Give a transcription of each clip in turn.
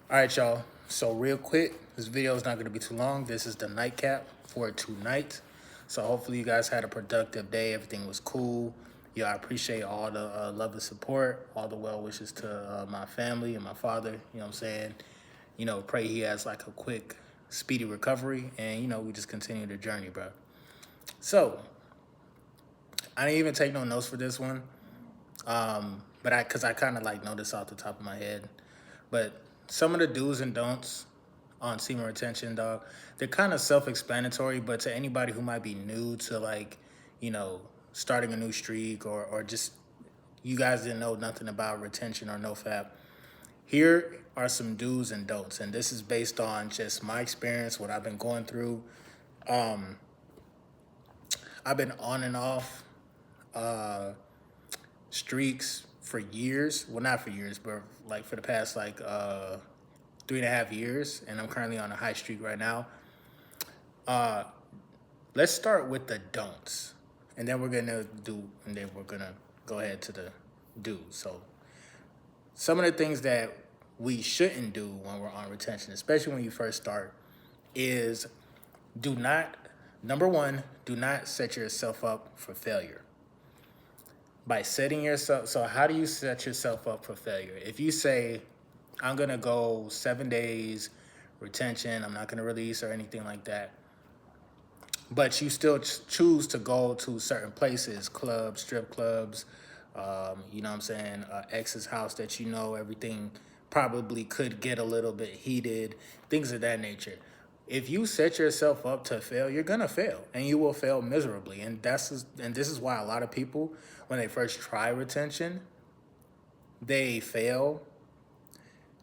All right, y'all. So real quick, this video is not going to be too long. This is the nightcap for tonight. So hopefully you guys had a productive day. Everything was cool. Yeah, I appreciate all the love and support, all the well wishes to my family and my father. You know what I'm saying? Pray he has like a quick, speedy recovery, and we just continue the journey, bro. So I didn't even take no notes for this one, but cause I kind of like know this off the top of my head. But some of the do's and don'ts on semen retention, dog, they're kind of self-explanatory. But to anybody who might be new to like, you know, starting a new streak or just you guys didn't know nothing about retention or no fap, here are some do's and don'ts, and this is based on just my experience, what I've been going through. I've been on and off streaks for years. Well, not for years, but like for the past like 3.5 years, and I'm currently on a high streak right now. Let's start with the don'ts, and then we're gonna go ahead to the do's. So some of the things that we shouldn't do when we're on retention, especially when you first start, is do not, number one, do not set yourself up for failure. By setting yourself, so how do you set yourself up for failure? If you say, I'm gonna go 7 days retention, I'm not gonna release or anything like that, but you still choose to go to certain places, clubs, strip clubs, you know what I'm saying, ex's house that you know everything probably could get a little bit heated, things of that nature. If you set yourself up to fail, you're gonna fail, and you will fail miserably. And this is why a lot of people, when they first try retention, they fail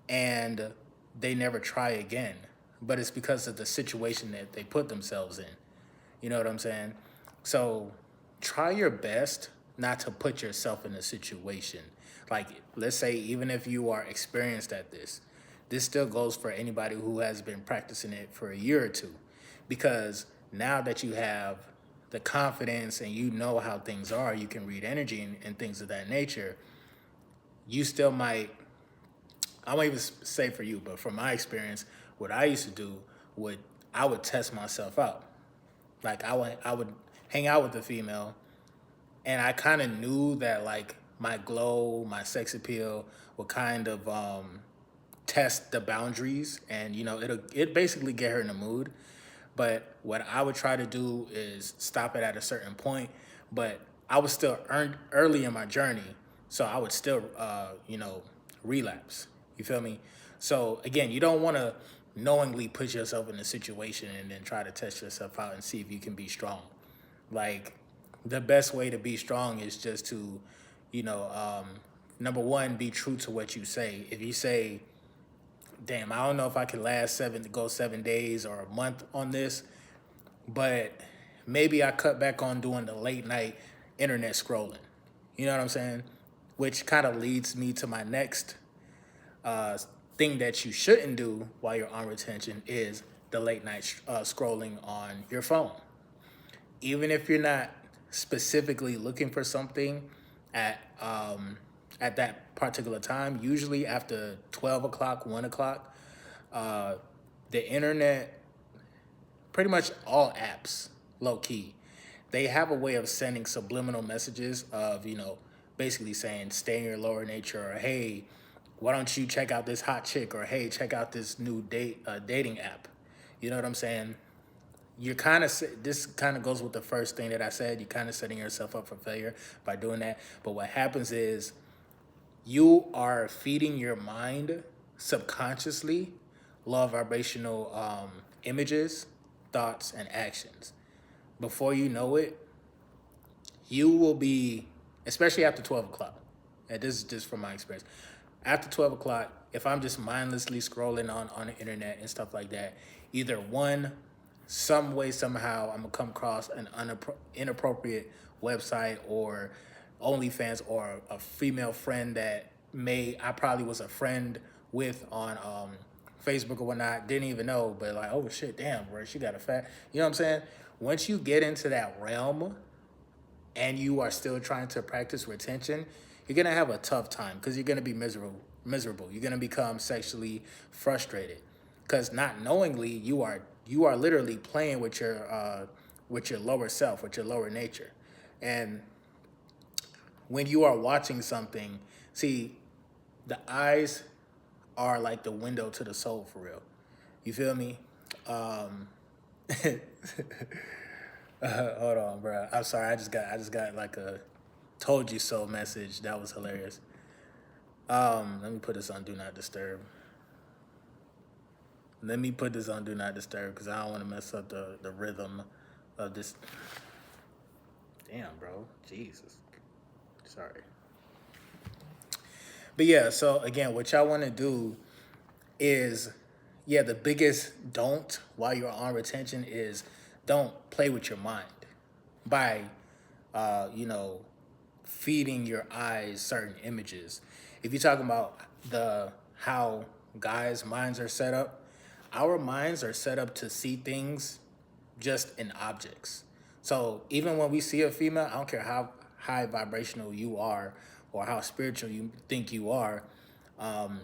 and they never try again. But it's because of the situation that they put themselves in. You know what I'm saying? So try your best not to put yourself in a situation. Like, let's say, even if you are experienced at this still goes for anybody who has been practicing it for a year or two. Because now that you have the confidence and you know how things are, you can read energy and things of that nature, you still might, I won't even say for you, but from my experience, what I used to do I would test myself out. Like I would hang out with the female, and I kind of knew that like my glow, my sex appeal would kind of test the boundaries, and it basically get her in the mood. But what I would try to do is stop it at a certain point, but I was still early in my journey, so I would still relapse. You feel me? So again, you don't want to knowingly put yourself in a situation and then try to test yourself out and see if you can be strong. Like, the best way to be strong is just to, you know, number one, be true to what you say. If you say, damn, I don't know if I can last 7 days or a month on this, but maybe I cut back on doing the late night internet scrolling. You know what I'm saying? Which kind of leads me to my next thing that you shouldn't do while you're on retention is the late night scrolling on your phone. Even if you're not specifically looking for something at at that particular time, usually after 12 o'clock, 1 o'clock, the internet, pretty much all apps, low key, they have a way of sending subliminal messages of, basically saying, stay in your lower nature, or hey, why don't you check out this hot chick, or hey, check out this new dating app. You know what I'm saying? You're kind of, this kind of goes with the first thing that I said. You're kind of setting yourself up for failure by doing that. But what happens is you are feeding your mind subconsciously low vibrational images, thoughts, and actions. Before you know it, you will be, especially after 12 o'clock, and this is just from my experience, after 12 o'clock, if I'm just mindlessly scrolling on the internet and stuff like that, either one, some way, somehow, I'm gonna come across an inappropriate website or OnlyFans or a female friend that I probably was a friend with on Facebook or whatnot, didn't even know, but like, oh shit, damn, bro, she got a fat, you know what I'm saying? Once you get into that realm and you are still trying to practice retention, you're gonna have a tough time because you're gonna be miserable miserable. You're gonna become sexually frustrated, because not knowingly you are literally playing with your lower self, with your lower nature. And when you are watching something, see, the eyes are like the window to the soul for real. You feel me? Um, hold on, bro. I'm sorry. I just got like a told you so message. That was hilarious. Let me put this on Do Not Disturb. Let me put this on Do Not Disturb because I don't want to mess up the rhythm of this. Damn, bro. Jesus. Sorry. But yeah, so again, what y'all want to do is, yeah, the biggest don't while you're on retention is don't play with your mind by, you know, feeding your eyes certain images. If you're talking about the how guys' minds are set up, our minds are set up to see things just in objects. So even when we see a female, I don't care how high vibrational you are or how spiritual you think you are, um,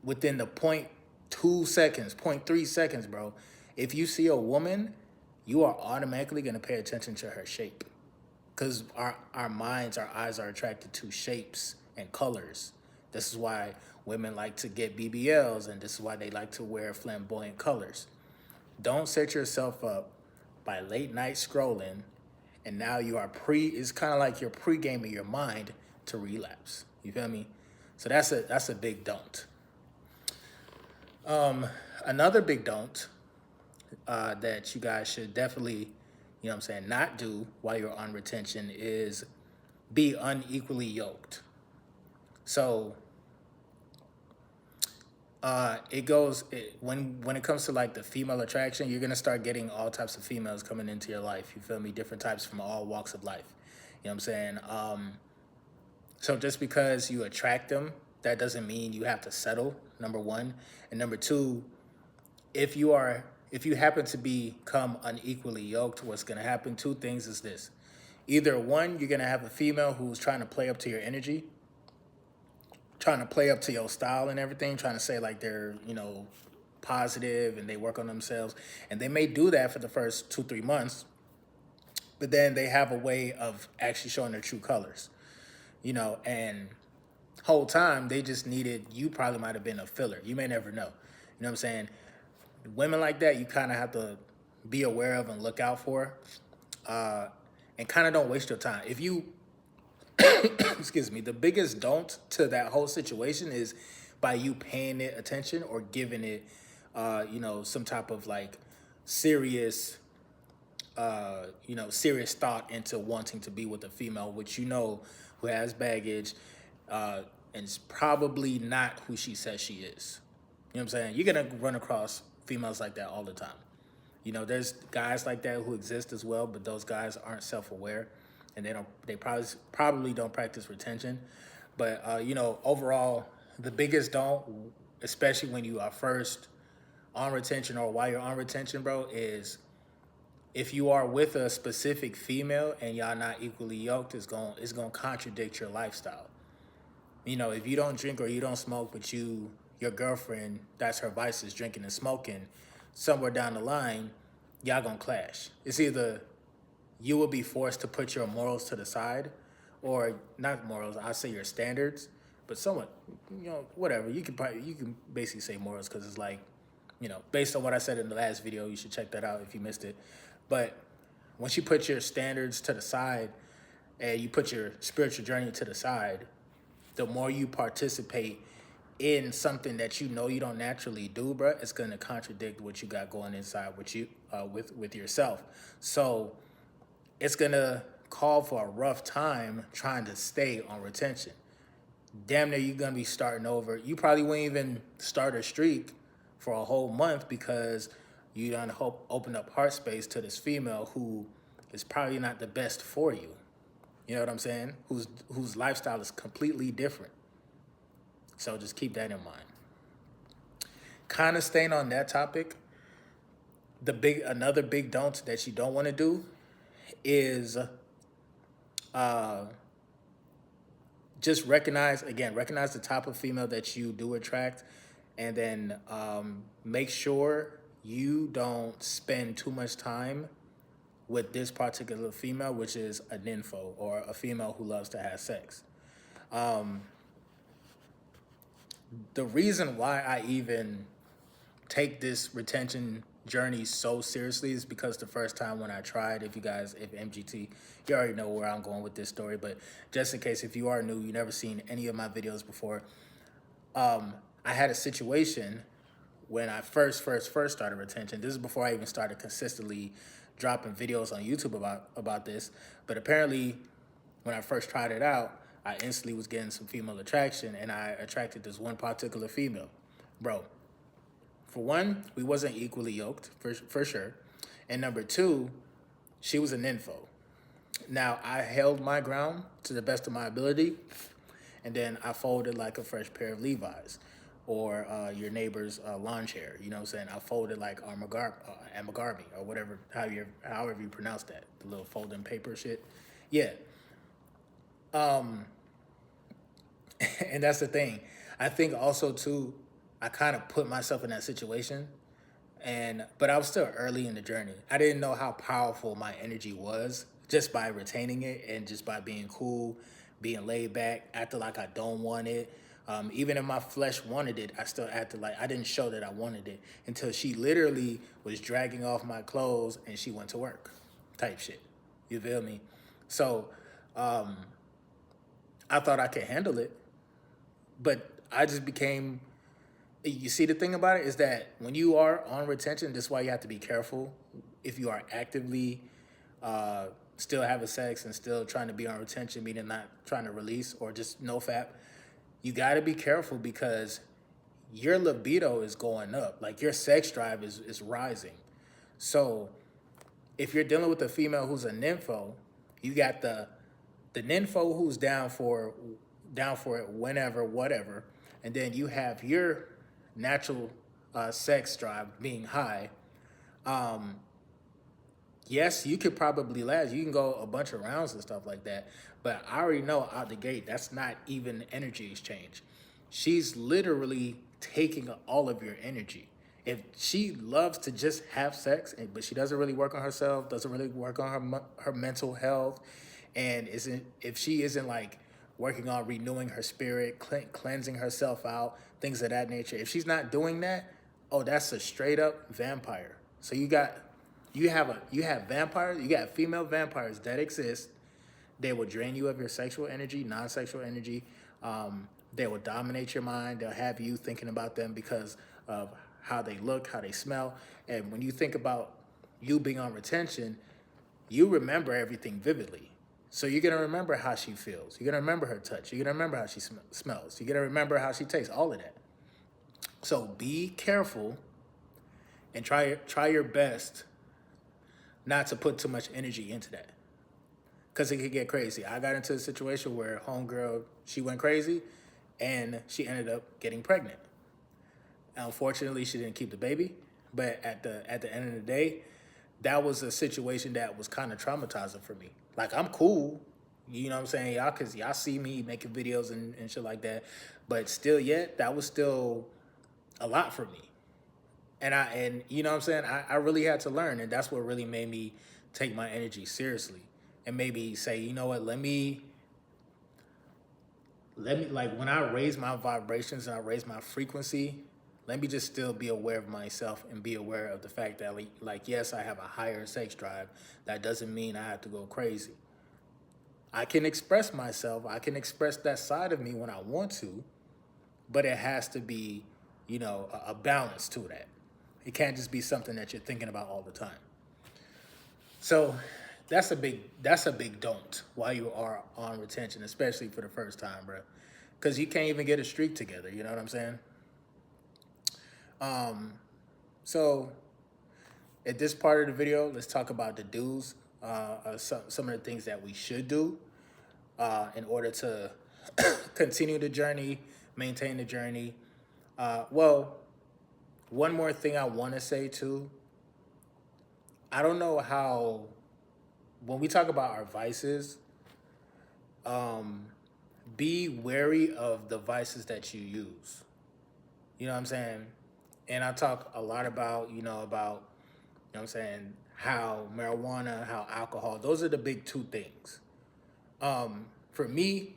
within the 0.2 seconds, 0.3 seconds, bro, if you see a woman, you are automatically gonna pay attention to her shape. Because our minds, our eyes are attracted to shapes and colors. This is why women like to get BBLs, and this is why they like to wear flamboyant colors. Don't set yourself up by late night scrolling, and now you are it's kind of like you're pre-gaming your mind to relapse. You feel me? So that's a big don't. Another big don't that you guys should definitely, you know what I'm saying, not do while you're on retention is be unequally yoked. So when it comes to like the female attraction, you're gonna start getting all types of females coming into your life. You feel me? Different types from all walks of life. You know what I'm saying? So just because you attract them, that doesn't mean you have to settle. Number one, and number two, if you happen to become unequally yoked, what's gonna happen? Two things is this: either one, you're gonna have a female who's trying to play up to your energy, trying to play up to your style and everything, trying to say like they're, you know, positive and they work on themselves. And they may do that for the first 2-3 months, but then they have a way of actually showing their true colors, you know, and whole time they just needed, you probably might have been a filler. You may never know. You know what I'm saying? Women like that, you kind of have to be aware of and look out for, and kind of don't waste your time. If you excuse me, the biggest don't to that whole situation is by you paying it attention or giving it, you know, some type of like serious, you know, serious thought into wanting to be with a female, which you know who has baggage, and is probably not who she says she is. You know what I'm saying? You're gonna run across females like that all the time. You know, there's guys like that who exist as well, but those guys aren't self-aware, and they probably don't practice retention. But you know, overall, the biggest don't, especially when you are first on retention or while you're on retention, bro, is if you are with a specific female and y'all not equally yoked, it's gonna contradict your lifestyle. You know, if you don't drink or you don't smoke, but your girlfriend, that's her vice, is drinking and smoking, somewhere down the line, y'all gonna clash. It's either you will be forced to put your morals to the side, or not morals, I say your standards, but somewhat, you know, whatever. You can basically say morals because it's like, you know, based on what I said in the last video, you should check that out if you missed it. But once you put your standards to the side and you put your spiritual journey to the side, the more you participate in something that you know you don't naturally do, bro, it's gonna contradict what you got going inside with you, with yourself. So it's gonna call for a rough time trying to stay on retention. Damn near you're gonna be starting over. You probably wouldn't even start a streak for a whole month because you done open up heart space to this female who is probably not the best for you. You know what I'm saying? Whose lifestyle is completely different. So just keep that in mind. Kind of staying on that topic, another big don't that you don't want to do is just recognize, again, recognize the type of female that you do attract, and then make sure you don't spend too much time with this particular female, which is a nympho, or a female who loves to have sex. The reason why I even take this retention journey so seriously is because the first time when I tried, if MGT, you already know where I'm going with this story, but just in case if you are new, you never seen any of my videos before, I had a situation when I first started retention. This is before I even started consistently dropping videos on YouTube about this, but apparently when I first tried it out, I instantly was getting some female attraction, and I attracted this one particular female. Bro, for one, we wasn't equally yoked, for sure. And number two, she was an info. Now, I held my ground to the best of my ability, and then I folded like a fresh pair of Levi's, or your neighbor's lawn chair. You know what I'm saying? I folded like Amagami, or whatever, however you pronounce that, the little folding paper shit. Yeah. And that's the thing. I think also too, I kind of put myself in that situation, but I was still early in the journey. I didn't know how powerful my energy was just by retaining it, and just by being cool, being laid back, acting like I don't want it. Even if my flesh wanted it, I still acted like I didn't show that I wanted it, until she literally was dragging off my clothes and she went to work, type shit. You feel me? So I thought I could handle it, but I just became, you see, the thing about it is that when you are on retention, this is why you have to be careful. If you are actively still having sex and still trying to be on retention, meaning not trying to release or just no fap, you got to be careful, because your libido is going up. Like, your sex drive is rising. So if you're dealing with a female who's a nympho, you got the nympho who's down for it whenever, whatever, and then you have your natural sex drive being high. Yes, you could probably last. You can go a bunch of rounds and stuff like that, but I already know out the gate that's not even energy exchange. She's literally taking all of your energy. If she loves to just have sex, but she doesn't really work on herself, doesn't really work on her mental health, and if she isn't like working on renewing her spirit, cleansing herself out, things of that nature, if she's not doing that, oh, that's a straight up vampire. So you have vampires, you got female vampires that exist. They will drain you of your sexual energy, non-sexual energy. They will dominate your mind. They'll have you thinking about them because of how they look, how they smell. And when you think about you being on retention, you remember everything vividly. So you're going to remember how she feels. You're going to remember her touch. You're going to remember how she smells. You're going to remember how she tastes, all of that. So be careful and try your best not to put too much energy into that, because it could get crazy. I got into a situation where homegirl, she went crazy, and she ended up getting pregnant. Unfortunately, she didn't keep the baby, but at the end of the day, that was a situation that was kind of traumatizing for me. Like, I'm cool, you know what I'm saying, y'all, because y'all see me making videos and shit like that, but still yet, that was still a lot for me. And you know what I'm saying, I really had to learn, and that's what really made me take my energy seriously, and maybe say, you know what, let me, like, when I raise my vibrations and I raise my frequency, let me just still be aware of myself and be aware of the fact that, like, yes, I have a higher sex drive. That doesn't mean I have to go crazy. I can express myself. I can express that side of me when I want to, but it has to be, you know, a balance to that. It can't just be something that you're thinking about all the time. So that's a big don't while you are on retention, especially for the first time, bro. Because you can't even get a streak together, you know what I'm saying? So at this part of the video, let's talk about the do's, some of the things that we should do in order to continue the journey, maintain the journey. Well, one more thing I want to say too. I don't know how, when we talk about our vices, be wary of the vices that you use. You know what I'm saying? And I talk a lot about, you know what I'm saying, how marijuana, how alcohol, those are the big two things. For me,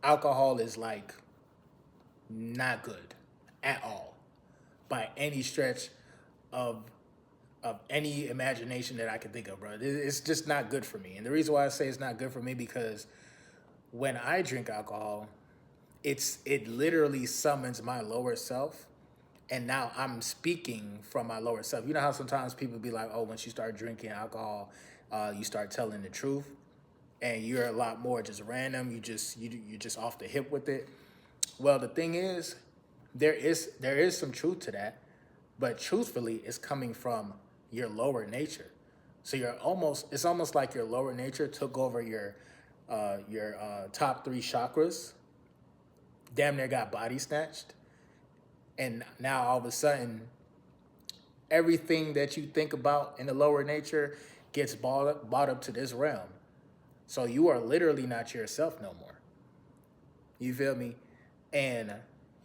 alcohol is like not good at all by any stretch of any imagination that I can think of, bro. It's just not good for me. And the reason why I say it's not good for me because when I drink alcohol, it literally summons my lower self, and now I'm speaking from my lower self. You know how sometimes people be like, "Oh, once you start drinking alcohol, you start telling the truth, and you're a lot more just random. You're just off the hip with it." Well, the thing is, there is some truth to that, but truthfully, it's coming from your lower nature. So it's almost like your lower nature took over your top three chakras, damn near got body snatched, and now all of a sudden, everything that you think about in the lower nature gets bought up to this realm. So you are literally not yourself no more. You feel me? And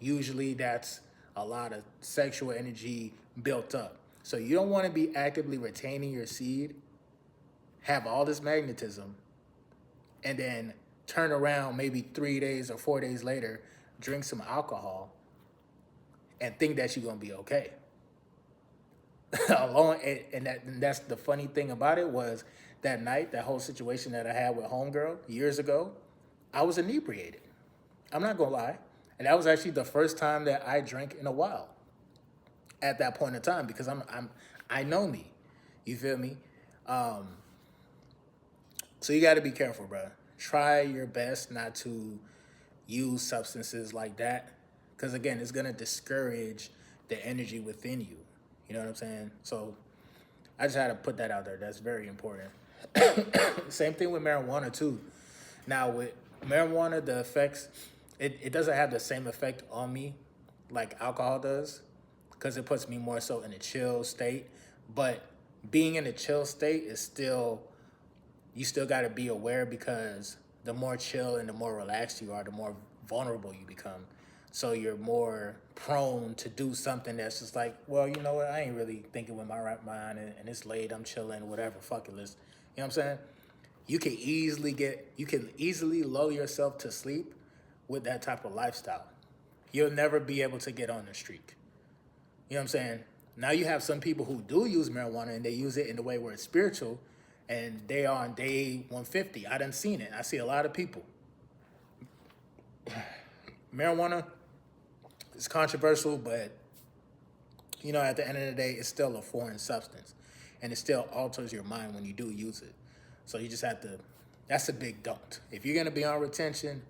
usually that's a lot of sexual energy built up. So you don't want to be actively retaining your seed, have all this magnetism, and then turn around maybe 3 days or 4 days later, drink some alcohol, and think that you're gonna be okay. Alone, and that's the funny thing about it was that night, that whole situation that I had with homegirl years ago, I was inebriated. I'm not gonna lie, and that was actually the first time that I drank in a while. At that point in time, because I know me, you feel me? Um, so you got to be careful, bro. Try your best not to use substances like that, because again, it's gonna discourage the energy within you. You know what I'm saying? So I just had to put that out there. That's very important. Same thing with marijuana too. Now with marijuana, the effects, it doesn't have the same effect on me like alcohol does, because it puts me more so in a chill state. But being in a chill state is still, you still got to be aware, because the more chill and the more relaxed you are, the more vulnerable you become. So you're more prone to do something that's just like, well, you know what? I ain't really thinking with my right mind, and it's late. I'm chilling, whatever. Fuck it, let's. You know what I'm saying? You can easily lull yourself to sleep with that type of lifestyle. You'll never be able to get on the streak. You know what I'm saying? Now you have some people who do use marijuana and they use it in the way where it's spiritual, and they are on day 150. I done seen it. I see a lot of people. Marijuana is controversial, but at the end of the day, it's still a foreign substance, and it still alters your mind when you do use it. So you just have to. That's a big don't. If you're gonna be on retention,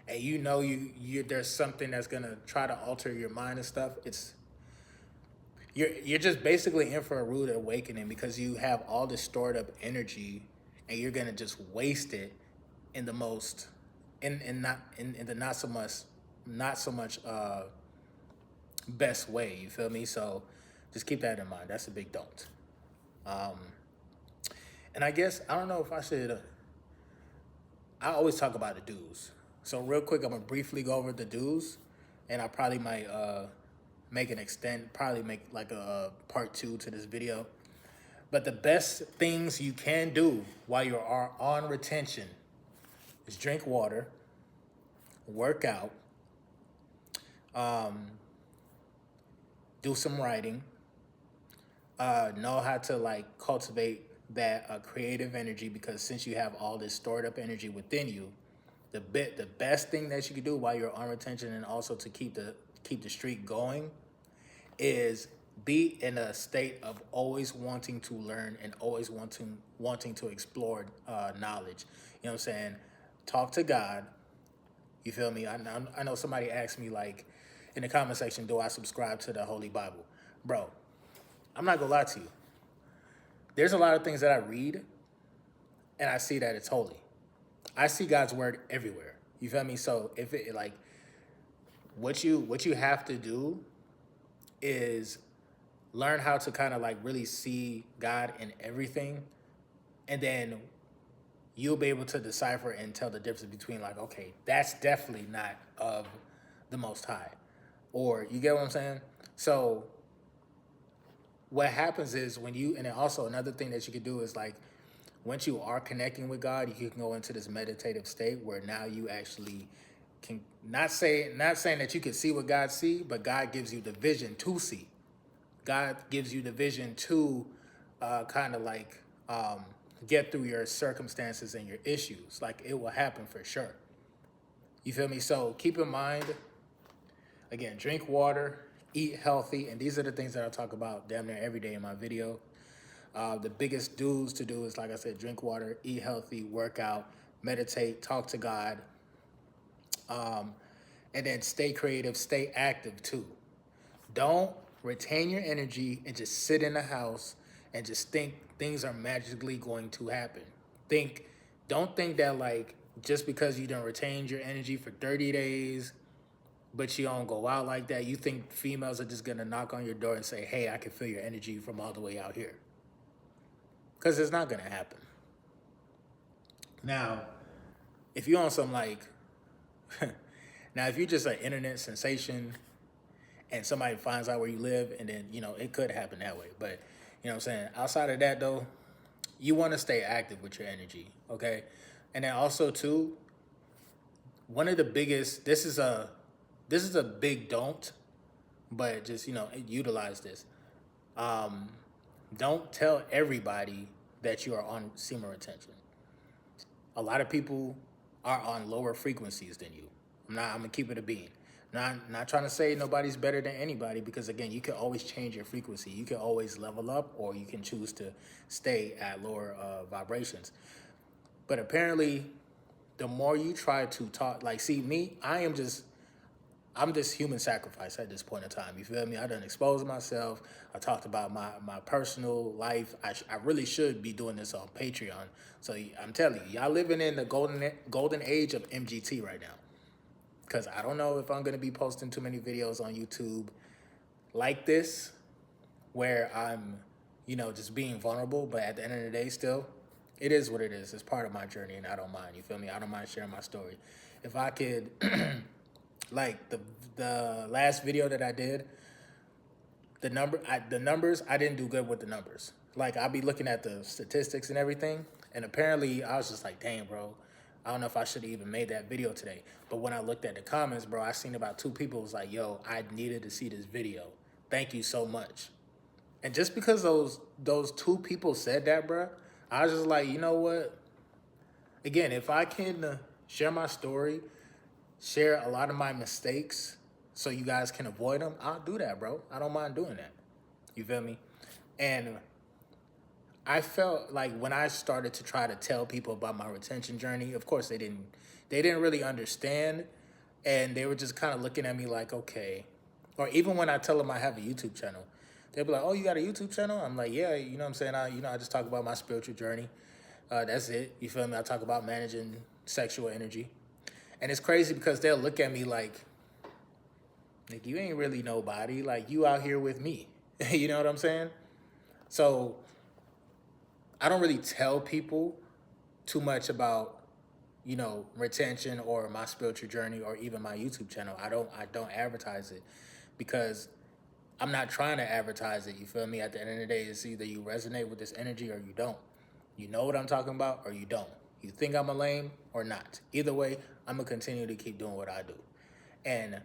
and you there's something that's gonna try to alter your mind and stuff, you're just basically in for a rude awakening, because you have all this stored up energy, and you're gonna just waste it in the most in the not so much best way. You feel me? So just keep that in mind. That's a big don't. Um, and I guess I don't know if I should. I always talk about the do's. So real quick, I'm gonna briefly go over the do's, and I probably might probably make like a part 2 to this video. But the best things you can do while you are on retention is drink water, work out, do some writing, know how to like cultivate that creative energy, because since you have all this stored up energy within you, the best thing that you can do while you're on retention, and also to keep the streak going, is be in a state of always wanting to learn and always wanting to explore knowledge. You know what I'm saying? Talk to God. You feel me? I know somebody asked me like in the comment section, do I subscribe to the Holy Bible? Bro, I'm not gonna lie to you. There's a lot of things that I read and I see that it's holy. I see God's word everywhere. You feel me? So if it like what you have to do is learn how to kind of like really see God in everything, and then you'll be able to decipher and tell the difference between like, okay, that's definitely not of the Most High. Or you get what I'm saying? So what happens is when you, and then also another thing that you could do is like, once you are connecting with God, you can go into this meditative state where now you actually can not saying that you can see what God see, but God gives you the vision to see. God gives you the vision to kind of like get through your circumstances and your issues. Like it will happen for sure. You feel me? So keep in mind, again, drink water, eat healthy, and these are the things that I talk about damn near every day in my video. The biggest do's to do is, like I said, drink water, eat healthy, work out, meditate, talk to God, and then stay creative, stay active too. Don't retain your energy and just sit in the house and just think things are magically going to happen. Don't think that like just because you done retained your energy for 30 days, but you don't go out like that, you think females are just gonna knock on your door and say, hey, I can feel your energy from all the way out here. Because it's not gonna happen. Now, if you're on some like, now if you're just an internet sensation and somebody finds out where you live, and then, you know, it could happen that way. But, you know what I'm saying? Outside of that, though, you want to stay active with your energy, okay? And then also, too, one of the biggest, this is a big don't, but just, you know, utilize this. Don't tell everybody that you are on semen retention. A lot of people are on lower frequencies than you. I'm gonna keep it a bean. Not trying to say nobody's better than anybody, because again, you can always change your frequency. You can always level up, or you can choose to stay at lower vibrations. But apparently, the more you try to talk, like, see me, I'm just human sacrifice at this point in time. You feel me? I done exposed myself. I talked about my personal life. I really should be doing this on Patreon. So I'm telling you, y'all living in the golden age of MGT right now. Because I don't know if I'm going to be posting too many videos on YouTube like this, where I'm, you know, just being vulnerable. But at the end of the day, still, it is what it is. It's part of my journey, and I don't mind. You feel me? I don't mind sharing my story. If I could, like the last video that I did, the numbers, I didn't do good with the numbers. Like, I'll be looking at the statistics and everything, and apparently I was just like, dang, bro, I don't know if I should have even made that video today. But when I looked at the comments, bro, I seen about 2 people was like, yo, I needed to see this video. Thank you so much. And just because those 2 people said that, bro, I was just like, you know what? Again, if I can share my story, share a lot of my mistakes so you guys can avoid them, I'll do that, bro. I don't mind doing that. You feel me? And I felt like when I started to try to tell people about my retention journey, of course they didn't really understand, and they were just kind of looking at me like, okay. Or even when I tell them I have a YouTube channel, they'll be like, oh, you got a YouTube channel? I'm like, yeah, you know what I'm saying? I just talk about my spiritual journey. That's it. You feel me? I talk about managing sexual energy. And it's crazy because they'll look at me like, you ain't really nobody. Like, you out here with me. You know what I'm saying? So I don't really tell people too much about, you know, retention or my spiritual journey or even my YouTube channel. I don't advertise it because I'm not trying to advertise it. You feel me? At the end of the day, it's either you resonate with this energy or you don't. You know what I'm talking about or you don't. You think I'm a lame or not. Either way, I'm going to continue to keep doing what I do. And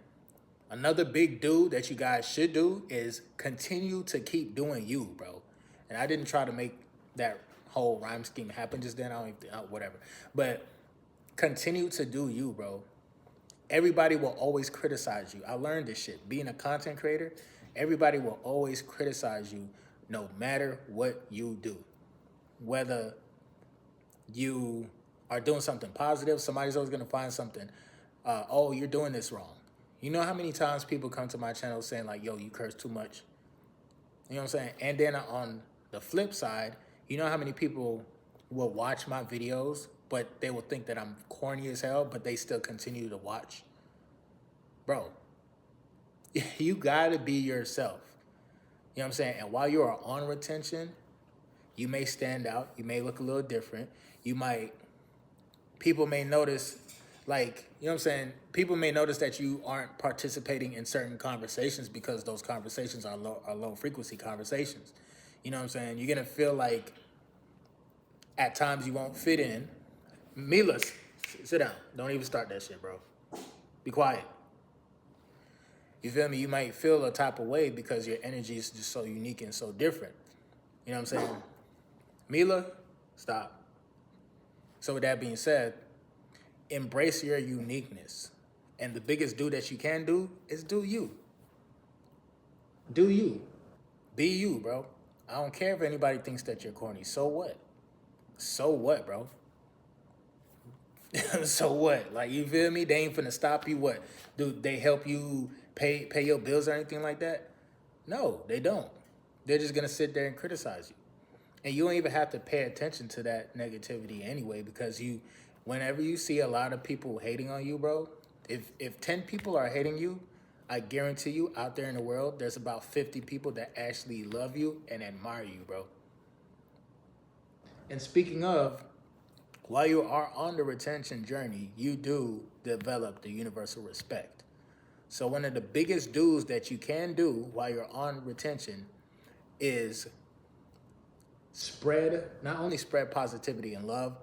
another big do that you guys should do is continue to keep doing you, bro. And I didn't try to make that whole rhyme scheme happen just then. I don't even, whatever. But continue to do you, bro. Everybody will always criticize you. I learned this shit. Being a content creator, everybody will always criticize you no matter what you do. Whether you are doing something positive, somebody's always going to find something. Oh, you're doing this wrong. You know how many times people come to my channel saying like, yo, you curse too much? You know what I'm saying? And then on the flip side, you know how many people will watch my videos, but they will think that I'm corny as hell, but they still continue to watch? Bro, you gotta be yourself. You know what I'm saying? And while you are on retention, you may stand out. You may look a little different. You might people may notice, like, you know what I'm saying? People may notice that you aren't participating in certain conversations because those conversations are low frequency conversations. You know what I'm saying? You're gonna feel like at times you won't fit in. Mila, sit down. Don't even start that shit, bro. Be quiet. You feel me? You might feel a type of way because your energy is just so unique and so different. You know what I'm saying? Mila, stop. So with that being said, embrace your uniqueness. And the biggest do that you can do is do you. Do you. Be you, bro. I don't care if anybody thinks that you're corny. So what? So what, bro? So what? Like, you feel me? They ain't finna stop you. What? Do they help you pay your bills or anything like that? No, they don't. They're just gonna sit there and criticize you. And you don't even have to pay attention to that negativity anyway, because whenever you see a lot of people hating on you, bro, if 10 people are hating you, I guarantee you out there in the world, there's about 50 people that actually love you and admire you, bro. And speaking of, while you are on the retention journey, you do develop the universal respect. So one of the biggest do's that you can do while you're on retention is not only spread positivity and love,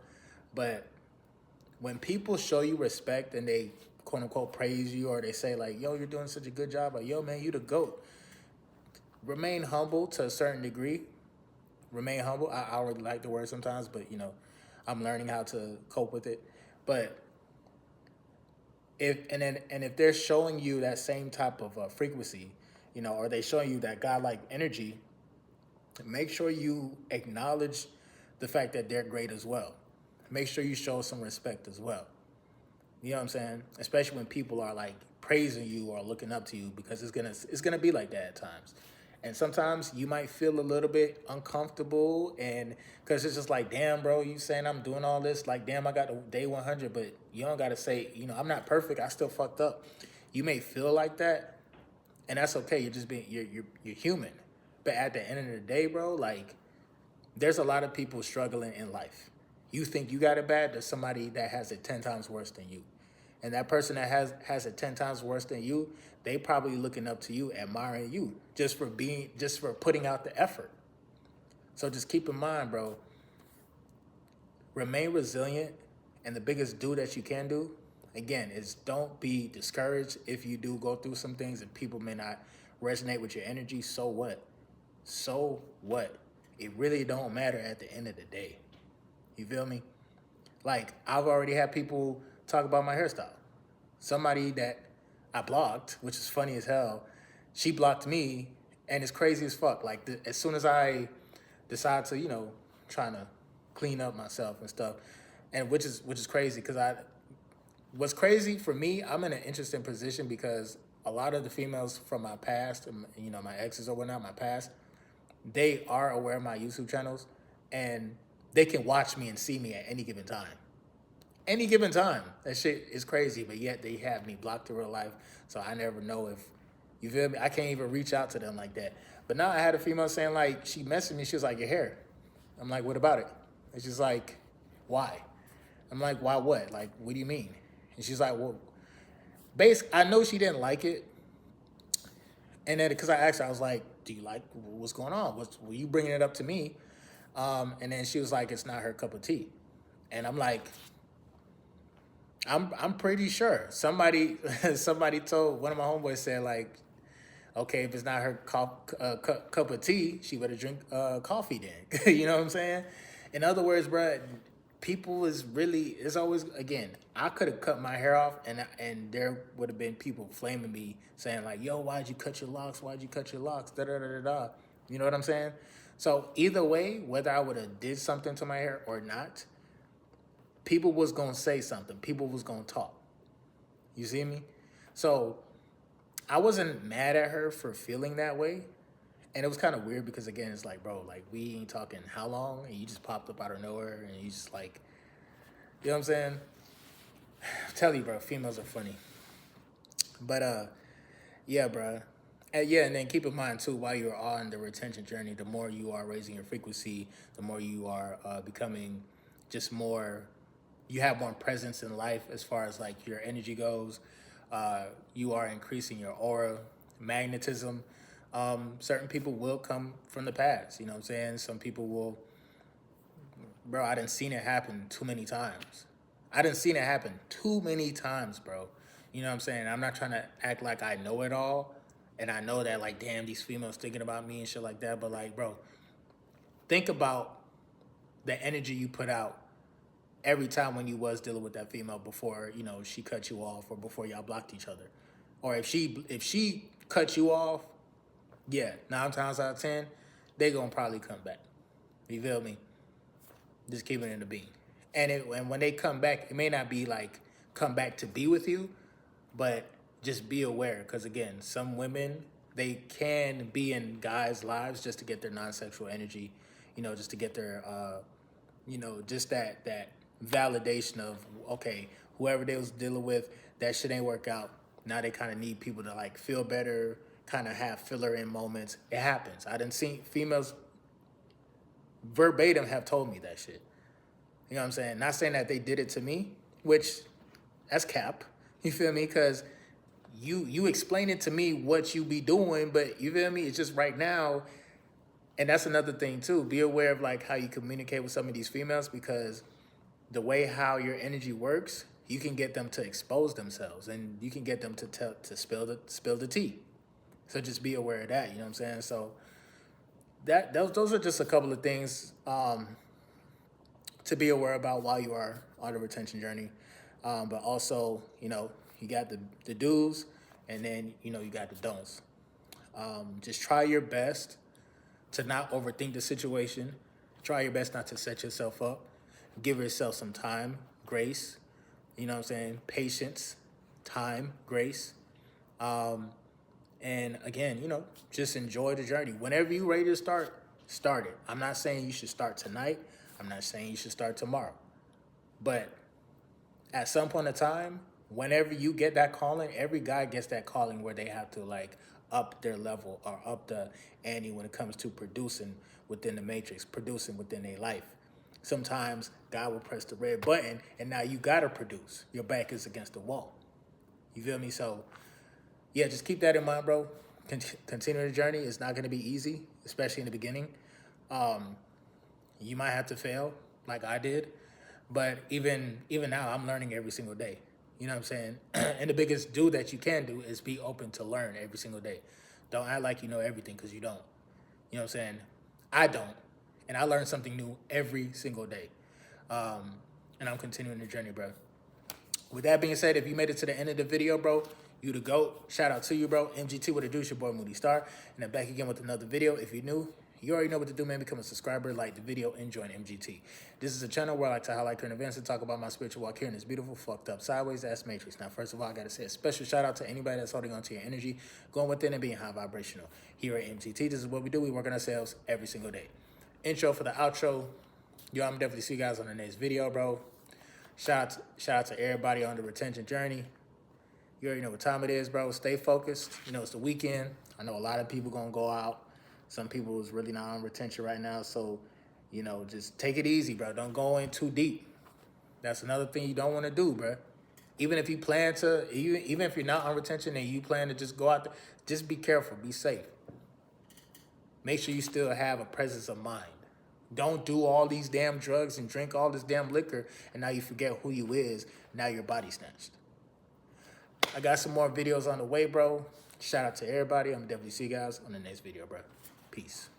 but when people show you respect and they quote unquote praise you, or they say like, yo, you're doing such a good job, or yo, man, you the GOAT. Remain humble to a certain degree. Remain humble. I already like the word sometimes, but I'm learning how to cope with it. But if they're showing you that same type of frequency, or they showing you that godlike energy, make sure you acknowledge the fact that they're great as well. Make sure you show some respect as well. You know what I'm saying? Especially when people are like praising you or looking up to you, because it's gonna be like that at times. And sometimes you might feel a little bit uncomfortable, and because it's just like, damn, bro, you saying I'm doing all this, like, damn, I got the day 100, but you don't gotta say, I'm not perfect. I still fucked up. You may feel like that, and that's okay. You're just being you're human. But at the end of the day, bro, like, there's a lot of people struggling in life. You think you got it bad, there's somebody that has it 10 times worse than you. And that person that has it 10 times worse than you, they probably looking up to you, admiring you, just for putting out the effort. So just keep in mind, bro, remain resilient. And the biggest do that you can do, again, is don't be discouraged if you do go through some things and people may not resonate with your energy. So what? So what? It really don't matter at the end of the day. You feel me? Like, I've already had people talk about my hairstyle. Somebody that I blocked, which is funny as hell, she blocked me, and it's crazy as fuck. Like, as soon as I decide to, trying to clean up myself and stuff, and which is crazy, because what's crazy for me, I'm in an interesting position because a lot of the females from my past, my exes or whatnot, my past, they are aware of my YouTube channels, and they can watch me and see me at any given time. Any given time. That shit is crazy, but yet they have me blocked in real life, so I never know if, you feel me? I can't even reach out to them like that. But now I had a female saying, like, she messaged me, she was like, your hair. I'm like, what about it? And she's like, why? I'm like, why what? Like, what do you mean? And she's like, well, I know she didn't like it. And then, because I asked her, I was like, do you like what's going on? Were you bringing it up to me? And then she was like, it's not her cup of tea. And I'm like, I'm pretty sure somebody told, one of my homeboys said, like, okay, if it's not her cup of tea, she better drink coffee then. You know what I'm saying? In other words, bro, people it's always, again, I could have cut my hair off, and there would have been people flaming me saying like, yo, why'd you cut your locks? Why'd you cut your locks? Da da da da da. You know what I'm saying? So either way, whether I would have did something to my hair or not, people was gonna say something. People was gonna talk. You see me? So I wasn't mad at her for feeling that way. And it was kind of weird because, again, it's like, bro, like, we ain't talking how long, and you just popped up out of nowhere, and you just like, you know what I'm saying? I tell you, bro, females are funny. But yeah, bro. And yeah, and then keep in mind too, while you're on the retention journey, the more you are raising your frequency, the more you are becoming just more you have more presence in life as far as like your energy goes. You are increasing your aura, magnetism. Certain people will come from the past. You know what I'm saying? Some people will, bro. I done seen it happen too many times. I done seen it happen too many times, bro. You know what I'm saying? I'm not trying to act like I know it all, and I know that like, damn, these females thinking about me and shit like that. But like, bro, think about the energy you put out every time when you was dealing with that female before, you know, she cut you off or before y'all blocked each other. Or if she cut you off, yeah, 9 times out of 10, they gonna probably come back. You feel me? Just keeping it in the bean. And when they come back, it may not be like come back to be with you, but just be aware. Because again, some women, they can be in guys' lives just to get their non-sexual energy, you know, just to get their, you know, just that validation of, okay, whoever they was dealing with, that shit ain't work out. Now they kind of need people to like feel better, kind of have filler in moments. It happens. I done seen females verbatim have told me that shit. You know what I'm saying? Not saying that they did it to me, which that's cap. You feel me? Because you explain it to me what you be doing, but you feel me? It's just right now, and that's another thing too. Be aware of like how you communicate with some of these females, because the way how your energy works, you can get them to expose themselves, and you can get them to spill the tea. So just be aware of that. You know what I'm saying? So those are just a couple of things to be aware about while you are on the retention journey. But also, you know, you got the do's, and then, you know, you got the don'ts. Just try your best to not overthink the situation. Try your best not to set yourself up. Give yourself some time, grace, you know what I'm saying? Patience, time, grace. And again, you know, just enjoy the journey. Whenever you're ready to start it. I'm not saying you should start tonight. I'm not saying you should start tomorrow. But at some point in time, whenever you get that calling, every guy gets that calling where they have to like up their level or up the ante when it comes to producing within the matrix, producing within their life. Sometimes God will press the red button and now you gotta produce. Your back is against the wall. You feel me? So yeah, just keep that in mind, bro. Continue the journey. It's not gonna be easy, especially in the beginning. You might have to fail like I did, but even now I'm learning every single day. You know what I'm saying? And the biggest do that you can do is be open to learn every single day. Don't act like you know everything, because you don't. You know what I'm saying? I don't. And I learn something new every single day. And I'm continuing the journey, bro. With that being said, if you made it to the end of the video, bro, you the GOAT. Shout out to you, bro. MGT with a douche, your boy Moody Starr. And I'm back again with another video. If you're new, you already know what to do, man. Become a subscriber, like the video, and join MGT. This is a channel where I like to highlight current events and talk about my spiritual walk here in this beautiful, fucked up, sideways ass matrix. Now, first of all, I got to say a special shout out to anybody that's holding on to your energy, going within and being high vibrational. Here at MGT, this is what we do. We work on ourselves every single day. Intro for the outro. Yo, I'm definitely see you guys on the next video, bro. Shout out to everybody on the retention journey. You already know what time it is, bro. Stay focused. You know, it's the weekend. I know a lot of people going to go out. Some people is really not on retention right now. So, you know, just take it easy, bro. Don't go in too deep. That's another thing you don't want to do, bro. Even if you plan to, even if you're not on retention and you plan to just go out there, just be careful. Be safe. Make sure you still have a presence of mind. Don't do all these damn drugs and drink all this damn liquor, and now you forget who you is. Now your body snatched. I got some more videos on the way, bro. Shout out to everybody. I'm definitely see you guys on the next video, bro. Peace.